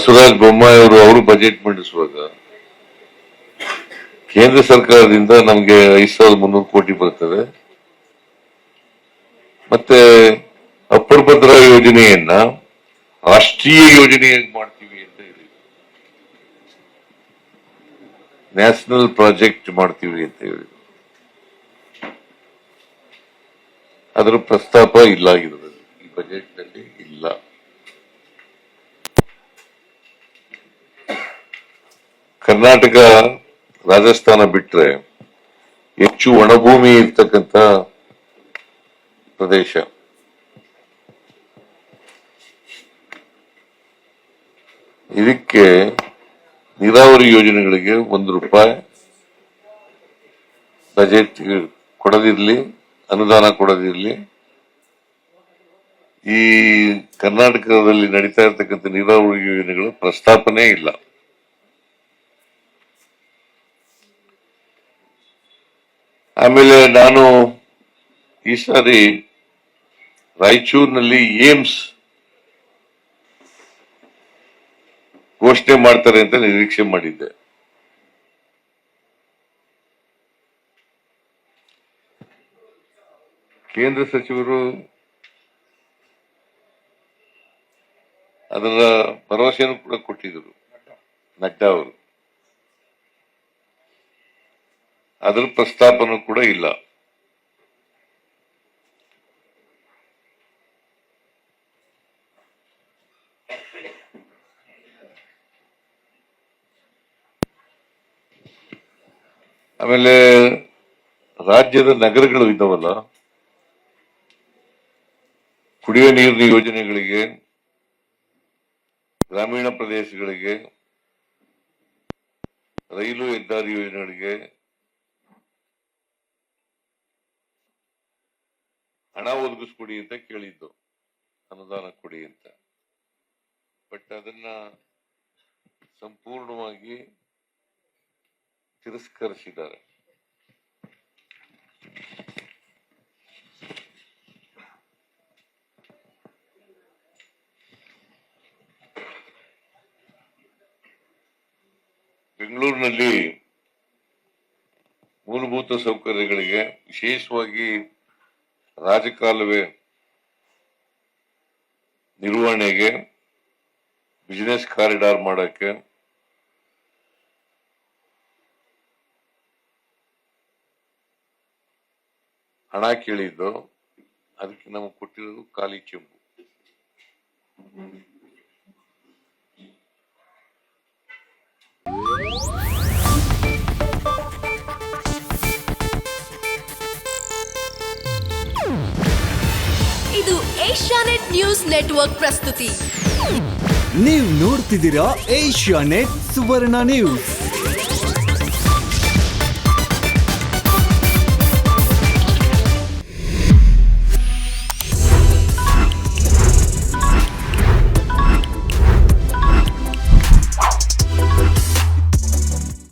ಬಸವರಾಜ ಬೊಮ್ಮಾಯಿ ಅವರು ಬಜೆಟ್ ಮಂಡಿಸುವಾಗ ಕೇಂದ್ರ ಸರ್ಕಾರದಿಂದ ನಮಗೆ 5,300 ಕೋಟಿ ಬರ್ತದೆ. ಮತ್ತೆ ಅಪ್ಪರ್ ಭದ್ರಾ ಯೋಜನೆಯನ್ನ ರಾಷ್ಟ್ರೀಯ ಯೋಜನೆಯಾಗಿ ಮಾಡ್ತೀವಿ ಅಂತ ಹೇಳಿ, ನ್ಯಾಷನಲ್ ಪ್ರಾಜೆಕ್ಟ್ ಮಾಡ್ತೀವಿ ಅಂತ ಹೇಳಿ, ಅದರ ಪ್ರಸ್ತಾಪ ಇಲ್ಲ ಇದರಲ್ಲಿ, ಈ ಬಜೆಟ್ ನಲ್ಲಿ ಇಲ್ಲ. ಕರ್ನಾಟಕ, ರಾಜಸ್ಥಾನ ಬಿಟ್ರೆ ಹೆಚ್ಚು ಒಣಭೂಮಿ ಇರ್ತಕ್ಕಂಥ ಪ್ರದೇಶ. ಇದಕ್ಕೆ ನೀರಾವರಿ ಯೋಜನೆಗಳಿಗೆ ₹1 ಬಜೆಟ್ ಕೊಡದಿರ್ಲಿ, ಅನುದಾನ ಕೊಡದಿರ್ಲಿ, ಈ ಕರ್ನಾಟಕದಲ್ಲಿ ನಡೀತಾ ಇರತಕ್ಕಂಥ ನೀರಾವರಿ ಯೋಜನೆಗಳು ಪ್ರಸ್ತಾಪನೆ ಇಲ್ಲ. ಆಮೇಲೆ ನಾನು ಈ ಸಾರಿ ರಾಯಚೂರಿನಲ್ಲಿ ಏಮ್ಸ್ ಘೋಷಣೆ ಮಾಡ್ತಾರೆ ಅಂತ ನಿರೀಕ್ಷೆ ಮಾಡಿದ್ದೆ. ಕೇಂದ್ರ ಸಚಿವರು ಅದರ ಭರವಸೆಯನ್ನು ಕೂಡ ಕೊಟ್ಟಿದ್ದರು, ನಡ್ಡಾ ಅವರು. ಅದರ ಪ್ರಸ್ತಾಪನೂ ಕೂಡ ಇಲ್ಲ. ಆಮೇಲೆ ರಾಜ್ಯದ ನಗರಗಳು ಇದ್ದಾವಲ್ಲ, ಕುಡಿಯುವ ನೀರಿನ ಯೋಜನೆಗಳಿಗೆ, ಗ್ರಾಮೀಣ ಪ್ರದೇಶಗಳಿಗೆ, ರೈಲು ಹೆದ್ದಾರಿ ಯೋಜನೆಗಳಿಗೆ ಹಣ ಒದಗಿಸ್ಕೊಡಿ ಅಂತ ಕೇಳಿದ್ದು, ಅನುದಾನ ಕೊಡಿ ಅಂತ. ಬಟ್ ಅದನ್ನ ಸಂಪೂರ್ಣವಾಗಿ ತಿರಸ್ಕರಿಸಿದ್ದಾರೆ. ಬೆಂಗಳೂರಿನಲ್ಲಿ ಮೂಲಭೂತ ಸೌಕರ್ಯಗಳಿಗೆ, ವಿಶೇಷವಾಗಿ ರಾಜಕಾಲುವೆ ನಿರ್ವಹಣೆಗೆ, ಬಿಸಿನೆಸ್ ಕಾರಿಡಾರ್ ಮಾಡಕ್ಕೆ ಹಣ ಕೇಳಿದ್ದು, ಅದಕ್ಕೆ ನಮಗೆ ಕೊಟ್ಟಿರೋದು ಖಾಲಿ ಚೆಂಬು. ಇದು ಏಷ್ಯಾನೆಟ್ ನ್ಯೂಸ್ ನೆಟ್ವರ್ಕ್ ಪ್ರಸ್ತುತಿ. ನೀವು ನೋಡ್ತಿದ್ದೀರಾ ಏಷ್ಯಾನೆಟ್ ಸುವರ್ಣ ನ್ಯೂಸ್.